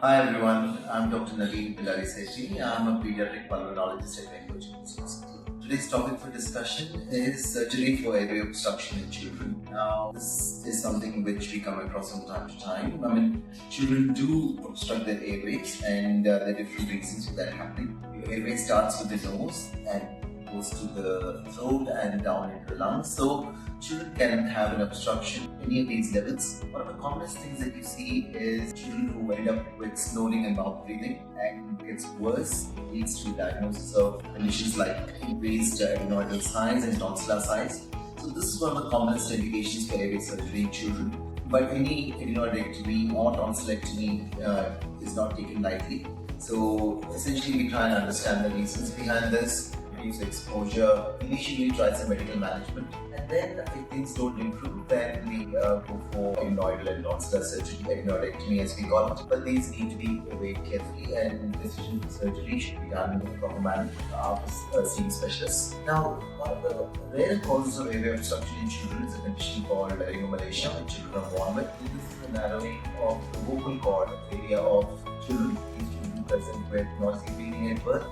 Hi everyone, I'm Dr.Naveen Pillarisetti. I'm a Pediatric Pulmonologist at Airway Obstructions. Today's topic for discussion is surgery for airway obstruction in children. Now, this is something which we come across from time to time. Children do obstruct their airways and there are different reasons for that happening. Your airway starts with the nose and goes to the throat and down into the lungs. So children can have an obstruction any of these levels. One of the commonest things that you see is children who end up with snowing and mouth breathing, and gets worse, leads to diagnosis of conditions like increased adenoidal size and tonsillar size. So this is one of the commonest indications for airway surgery in children. But any adenoidectomy or tonsillectomy is not taken lightly. So essentially we try and understand the reasons behind this, reduce exposure, initially try some medical management, and then if things don't improve, then we go for adenoidal and tonsillar surgery, adenoidectomy as we call it. But these need to be weighed carefully, and decision for surgery should be done in a proper manner after seeing specialists. Now, one of the rare causes of airway obstruction in children is a condition called laryngomalacia, which children are born with. This is the narrowing of the vocal cord area of children. These children present with noisy breathing at birth,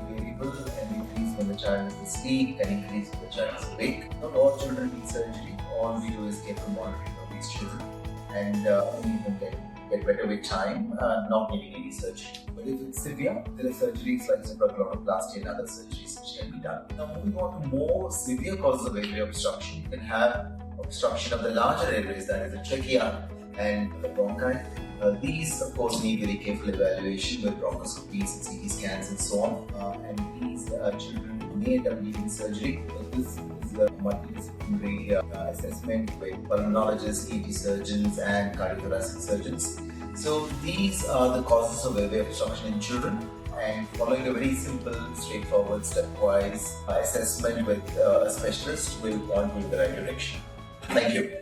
variable and increase when the child is asleep, can increase when the child is awake. Not all children need surgery. All we do is careful monitoring of these children, and only them get better with time, not needing any surgery. But if it's severe, there are surgeries like supraglotoplasty and other surgeries which can be done. Now, moving on to more severe causes of airway obstruction, you can have obstruction of the larger airways, that is the trachea and the bronchi. These, of course, need very careful evaluation with bronchoscopies and CT scans and so on. And these children may end up needing surgery. This is a multidisciplinary assessment with pulmonologists, ENT surgeons, and cardiothoracic surgeons. So these are the causes of airway obstruction in children. And following a very simple, straightforward, stepwise assessment with a specialist will point you in the right direction. Thank you.